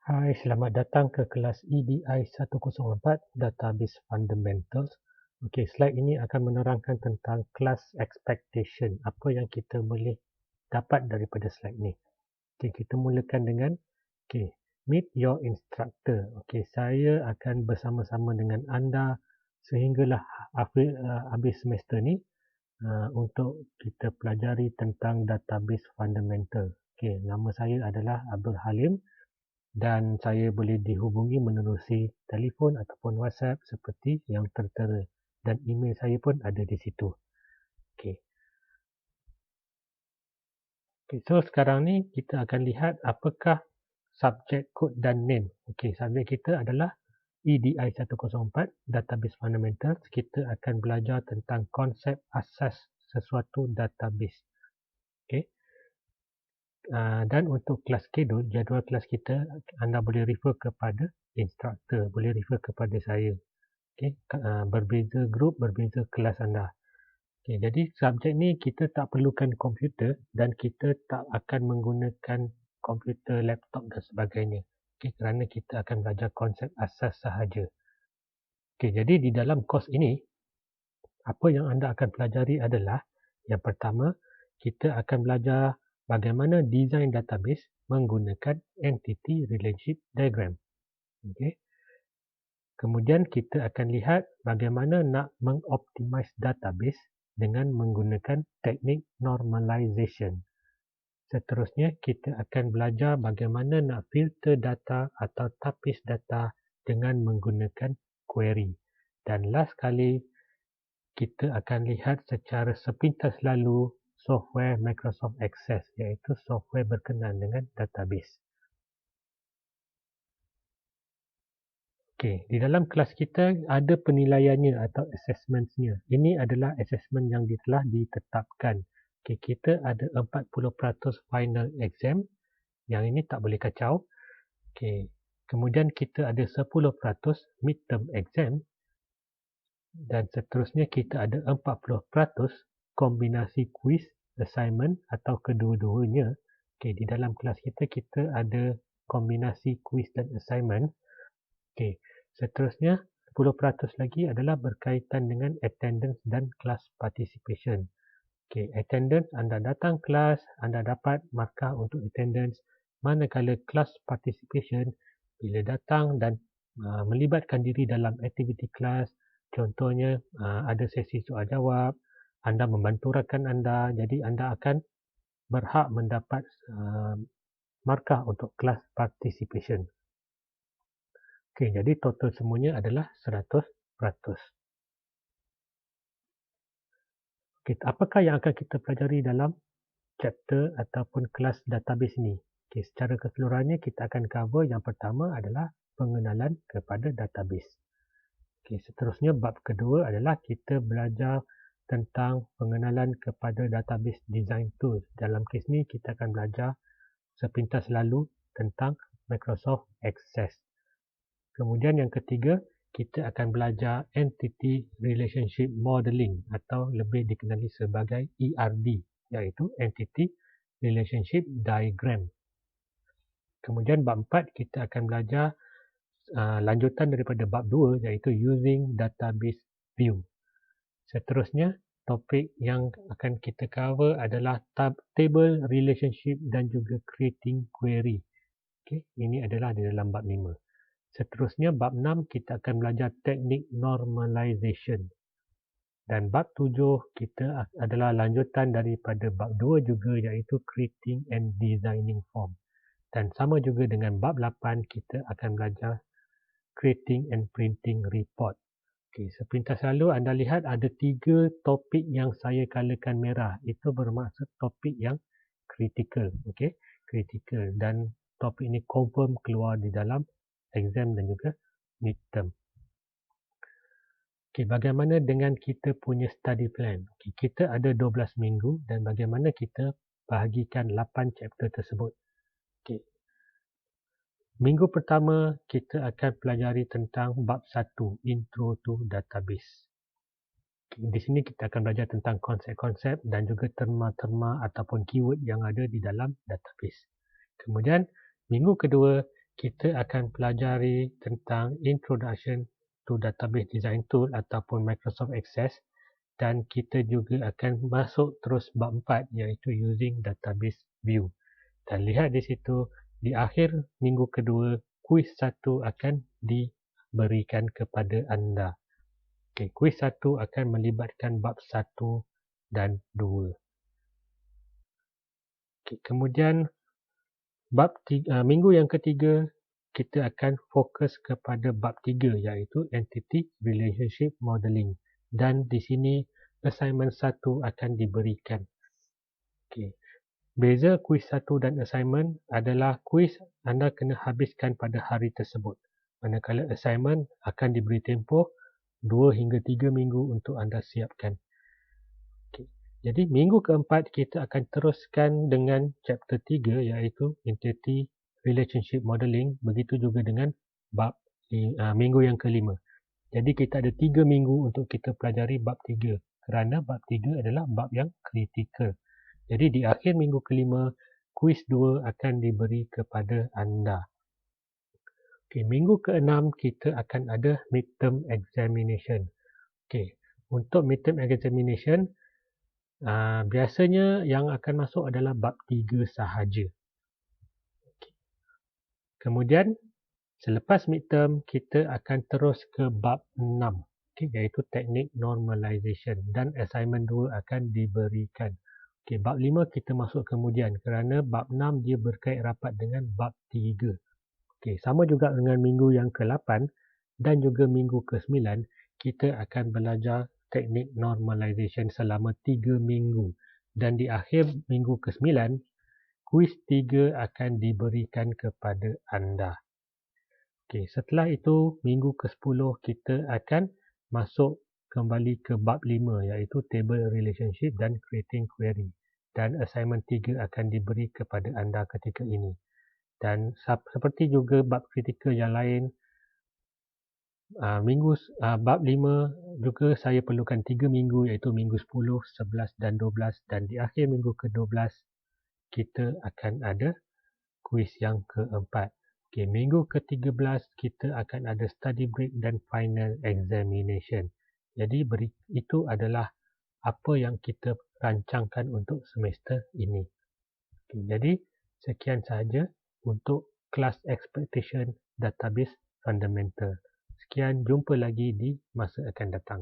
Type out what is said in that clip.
Hai, selamat datang ke kelas EDI 104 Database Fundamentals. Okey, slide ini akan menerangkan tentang class expectation. Apa yang kita boleh dapat daripada slide ni. Okey, kita mulakan dengan meet your instructor. Okey, saya akan bersama-sama dengan anda sehinggalah habis semester ni untuk kita pelajari tentang database fundamental. Okey, nama saya adalah Abdul Halim. Dan saya boleh dihubungi menerusi telefon ataupun WhatsApp seperti yang tertera. Dan email saya pun ada di situ. Okey. So sekarang ni kita akan lihat apakah subject, code dan name. Okey, subjek kita adalah EDI 104 Database Fundamentals. Kita akan belajar tentang konsep asas sesuatu database. Okey. Dan untuk kelas schedule, jadual kelas kita, anda boleh refer kepada instructor, boleh refer kepada saya. Okay. Berbeza grup, berbeza kelas anda. Okay. Jadi subjek ni kita tak perlukan komputer dan kita tak akan menggunakan komputer, laptop dan sebagainya. Okay. Kerana kita akan belajar konsep asas sahaja. Okay. Jadi di dalam kos ini, apa yang anda akan pelajari adalah yang pertama, kita akan belajar bagaimana design database menggunakan entity relationship diagram. Okay. Kemudian kita akan lihat bagaimana nak mengoptimize database dengan menggunakan teknik normalization. Seterusnya kita akan belajar bagaimana nak filter data atau tapis data dengan menggunakan query. Dan last kali kita akan lihat secara sepintas lalu software Microsoft Access, iaitu software berkenaan dengan database. Okey, di dalam kelas kita ada penilaiannya atau assessment-nya. Ini adalah assessment yang telah ditetapkan. Okey, kita ada 40% final exam. Yang ini tak boleh kacau. Okey, kemudian kita ada 10% midterm exam. Dan seterusnya kita ada 40% kombinasi quiz, assignment atau kedua-duanya. Okey, di dalam kelas kita ada kombinasi quiz dan assignment. Okey, seterusnya 10% lagi adalah berkaitan dengan attendance dan class participation. Okey, attendance, anda datang kelas, anda dapat markah untuk attendance. Manakala class participation, bila datang dan melibatkan diri dalam aktiviti kelas, contohnya ada sesi soal jawab, anda membantu rakan anda, jadi anda akan berhak mendapat markah untuk class participation. Okey, jadi total semuanya adalah 100%. Okey, apakah yang akan kita pelajari dalam chapter ataupun kelas database ini? Okey, secara keseluruhannya kita akan cover yang pertama adalah pengenalan kepada database. Okey, seterusnya bab kedua adalah kita belajar tentang pengenalan kepada database design tools. Dalam kes ni kita akan belajar sepintas lalu tentang Microsoft Access. Kemudian yang ketiga, kita akan belajar Entity Relationship Modeling atau lebih dikenali sebagai ERD, iaitu Entity Relationship Diagram. Kemudian bab 4, kita akan belajar lanjutan daripada bab 2, iaitu Using Database View. Seterusnya, topik yang akan kita cover adalah Table Relationship dan juga Creating Query. Okay, ini adalah di dalam bab 5. Seterusnya, bab 6 kita akan belajar teknik normalization. Dan bab 7 kita adalah lanjutan daripada bab 2 juga, iaitu creating and designing form. Dan sama juga dengan bab 8 kita akan belajar creating and printing report. Okey, sepintas lalu anda lihat ada 3 topik yang saya kalakan merah. Itu bermaksud topik yang critical. Okey, critical, dan topik ini confirm keluar di dalam exam dan juga midterm. Okey, bagaimana dengan kita punya study plan? Okey, kita ada 12 minggu dan bagaimana kita bahagikan 8 chapter tersebut. Okey. Minggu pertama kita akan pelajari tentang bab 1, Intro to Database. Okay, di sini kita akan belajar tentang konsep-konsep dan juga terma-terma ataupun keyword yang ada di dalam database. Kemudian minggu kedua kita akan pelajari tentang Introduction to Database Design Tool ataupun Microsoft Access, dan kita juga akan masuk terus bab 4 iaitu Using Database View. Dan lihat di situ, di akhir minggu kedua, kuis 1 akan diberikan kepada anda. Kuis 1 akan melibatkan bab 1 dan 2. Kemudian minggu yang ketiga, kita akan fokus kepada bab 3 iaitu Entity Relationship Modeling. Dan di sini assignment 1 akan diberikan. Beza kuis 1 dan assignment adalah kuis anda kena habiskan pada hari tersebut. Manakala assignment akan diberi tempoh 2 hingga 3 minggu untuk anda siapkan. Jadi minggu keempat kita akan teruskan dengan chapter 3 iaitu Entity Relationship Modeling. Begitu juga dengan minggu yang kelima. Jadi kita ada 3 minggu untuk kita pelajari bab 3. Kerana bab 3 adalah bab yang kritikal. Jadi di akhir minggu kelima, kuis 2 akan diberi kepada anda. Minggu keenam kita akan ada midterm examination. Untuk midterm examination, biasanya yang akan masuk adalah bab 3 sahaja. Kemudian, selepas midterm, kita akan terus ke bab 6, iaitu teknik normalization, dan assignment 2 akan diberikan. Bab 5 kita masuk kemudian kerana bab 6 dia berkait rapat dengan bab 3. Sama juga dengan minggu yang ke-8 dan juga minggu ke-9, kita akan belajar teknik normalization selama 3 minggu. Dan di akhir minggu ke-9, kuis 3 akan diberikan kepada anda. Setelah itu, minggu ke-10 kita akan masuk kembali ke bab 5 iaitu Table Relationship dan Creating Query. Dan assignment 3 akan diberi kepada anda ketika ini. Dan seperti juga bab kritikal yang lain, bab 5 juga saya perlukan 3 minggu iaitu minggu 10, 11 dan 12. Dan di akhir minggu ke-12, kita akan ada kuis yang keempat. Minggu ke-13 kita akan ada study break dan final examination. Jadi itu adalah apa yang kita rancangkan untuk semester ini. Jadi sekian sahaja untuk kelas Expectation Database Fundamental. Sekian, jumpa lagi di masa akan datang.